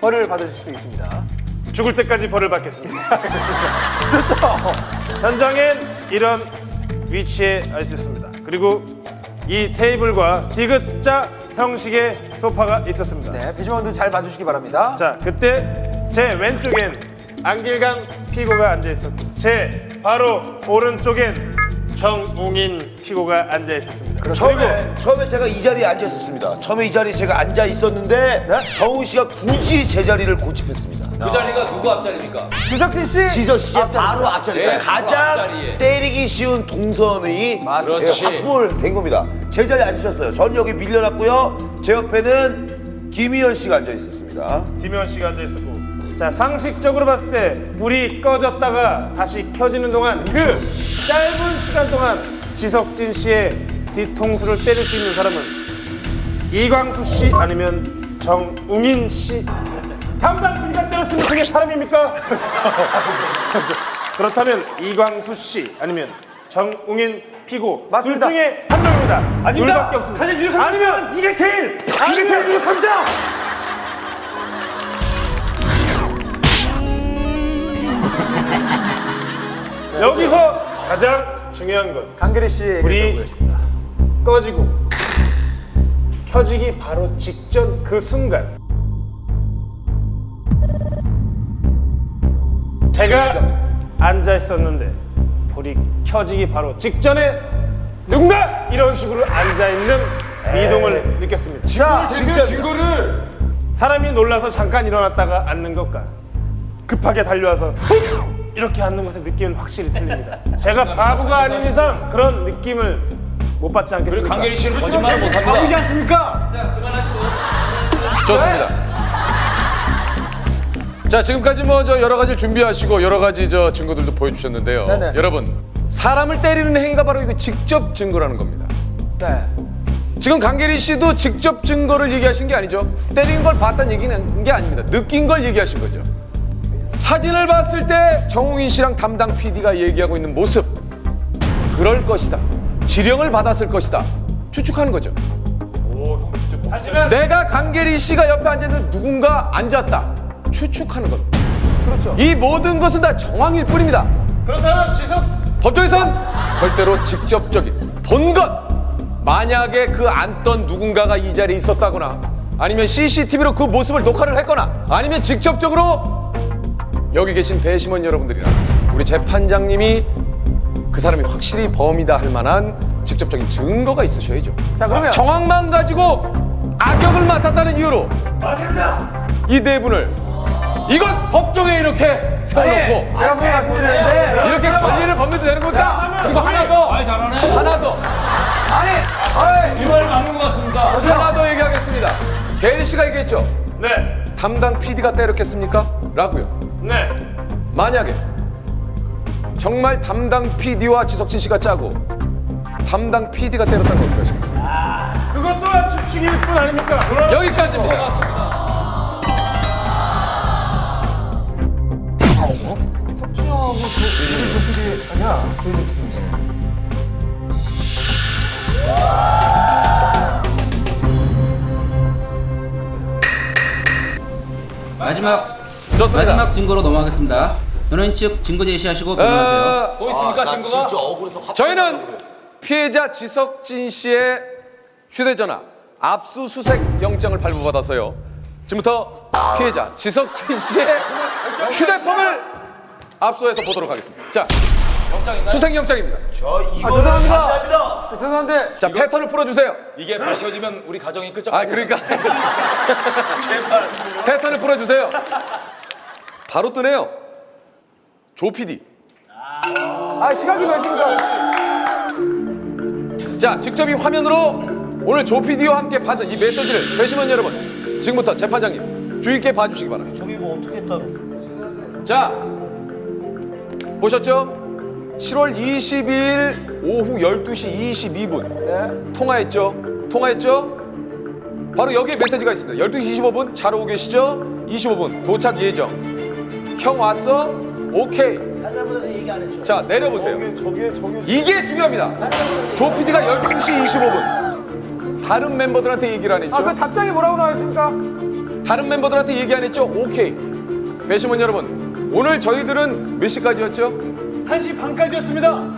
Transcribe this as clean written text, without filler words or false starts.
벌을 받으실 수 있습니다. 죽을 때까지 벌을 받겠습니다. 그렇죠. 현장엔 이런 위치에 서 있습니다. 그리고 이 테이블과 디귿자 형식의 소파가 있었습니다. 네, 비주얼들 잘 봐주시기 바랍니다. 자, 그때 제 왼쪽엔 안길강 피고가 앉아 있었고 제 바로 오른쪽엔 정웅인 피고가 앉아 있었습니다. 처음에 제가 이 자리에 앉아 있었습니다. 처음에 이 자리에 제가 앉아 있었는데 정우 씨가 굳이 제 자리를 고집했습니다. 그 자리가 누구 앞자리입니까? 주석진 씨. 지서 씨의 바로 앞자리. 네, 가장 바로 앞자리에. 때리기 쉬운 동선이 그렇지. 확보된 겁니다. 제 자리에 앉으셨어요. 전 여기 밀려났고요. 제 옆에는 김희연 씨가 앉아 있었습니다. 김현 씨가 앉아 있었고, 자, 상식적으로 봤을 때 불이 꺼졌다가 다시 켜지는 동안 그 짧은 시간 동안 지석진 씨의 뒤통수를 때릴 수 있는 사람은 이광수 씨 아니면 정웅인 씨. 담당 PD가 때렸으면 그게 사람입니까? 그렇다면 이광수 씨 아니면 정웅인 피고 맞습니다. 둘 중에 한 명입니다. 둘밖에 없습니다. 아니면 이재태일. 이재태일 유력합니다. 여기서 가장 중요한 건 강계리 씨의 불이 꺼지고 켜지기 바로 직전 그 순간 제가 앉아 있었는데 불이 켜지기 바로 직전에 누군가 이런 식으로 앉아 있는 미동을 느꼈습니다. 자, 진짜 증거를 사람이 놀라서 잠깐 일어났다가 앉는 것과 급하게 달려와서 훅! 이렇게 앉는 것의 느낌은 확실히 틀립니다. 제가 바보가 아닌 이상 그런 느낌을 못 받지 않겠습니까? 강계리 씨는 거짓말을 못합니다. 바보지 않습니까? 좋습니다. 자, 지금까지 뭐 저 여러 가지를 준비하시고 여러 가지 저 증거들도 보여주셨는데요. 네네. 여러분, 사람을 때리는 행위가 바로 이거 직접 증거라는 겁니다. 네. 지금 강계리 씨도 직접 증거를 얘기하신 게 아니죠. 때린 걸 봤다는 얘기는 게 아닙니다. 느낀 걸 얘기하신 거죠. 사진을 봤을 때 정웅인 씨랑 담당 PD가 얘기하고 있는 모습, 그럴 것이다. 지령을 받았을 것이다. 추측하는 거죠. 하지만 내가 강계리 씨가 옆에 앉아있는 누군가 앉았다. 추측하는 것. 그렇죠. 이 모든 것은 다 정황일 뿐입니다. 그렇다면 지석 법정에선 절대로 직접적인 본 것. 만약에 그 앉던 누군가가 이 자리에 있었다거나 아니면 CCTV로 그 모습을 녹화를 했거나 아니면 직접적으로 여기 계신 배심원 여러분들이나 우리 재판장님이 그 사람이 확실히 범이다 할 만한 직접적인 증거가 있으셔야죠. 자, 그러면 정황만 가지고 악역을 맡았다는 이유로 이 네 분을 이건 법정에 이렇게 세워놓고 제가 한번 말씀드렸는데 이렇게 권리를 범해도 되는 겁니까? 그리고 하나 더, 말 잘하네. 하나 더, 이말 맞는 것 같습니다. 하나 더 얘기하겠습니다. 계리 씨가 얘기했죠. 네, 담당 PD가 때렸겠습니까? 라고요. 네. 만약에 정말 담당 PD와 지석진 씨가 짜고 담당 PD가 때렸다는 거 어떻게 하시겠어요? 그것 또한 추측일 뿐 아닙니까? 여기까지입니다. 석진하고 우리 조PD 아니야? 저희 조PD. 마지막 증거로 넘어가겠습니다. 변호인 측 증거 제시하시고 변호하세요. 또 있습니까, 나 증거가? 진짜 억울해서 화풀이 저희는 피해자 지석진 씨의 휴대전화 압수수색 영장을 발부받아서요. 지금부터 피해자 지석진 씨의 휴대폰을 압수해서 보도록 하겠습니다. 자, 수색 영장입니다. 이거 죄송합니다. 감사합니다. 죄송한데 자, 패턴을 풀어주세요. 이게 밝혀지면 우리 가정이 끝장. 아, 그러니까 제발 패턴을 풀어주세요. 바로 뜨네요. 조 PD. 시각이 몇입니까? 자, 직접 이 화면으로 오늘 조 PD와 함께 받은 이 메시지를 배심원 여러분, 지금부터 재판장님 주의 있게 봐주시기 바랍니다. 저기 뭐 어떻게 했다는 자, 보셨죠? 7월 22일 오후 12시 22분 통화했죠? 바로 여기에 메시지가 있습니다. 12시 25분 잘 오고 계시죠? 25분 도착 예정. 형 왔어? 오케이. 자, 내려보세요. 저게 이게 중요합니다. 조 PD가 12시 25분 다른 멤버들한테 얘기를 안 했죠? 그 답장이 뭐라고 나와 있습니까? 다른 멤버들한테 얘기 안 했죠? 오케이. 배심원 여러분, 오늘 저희들은 몇 시까지였죠? 1시 반까지였습니다.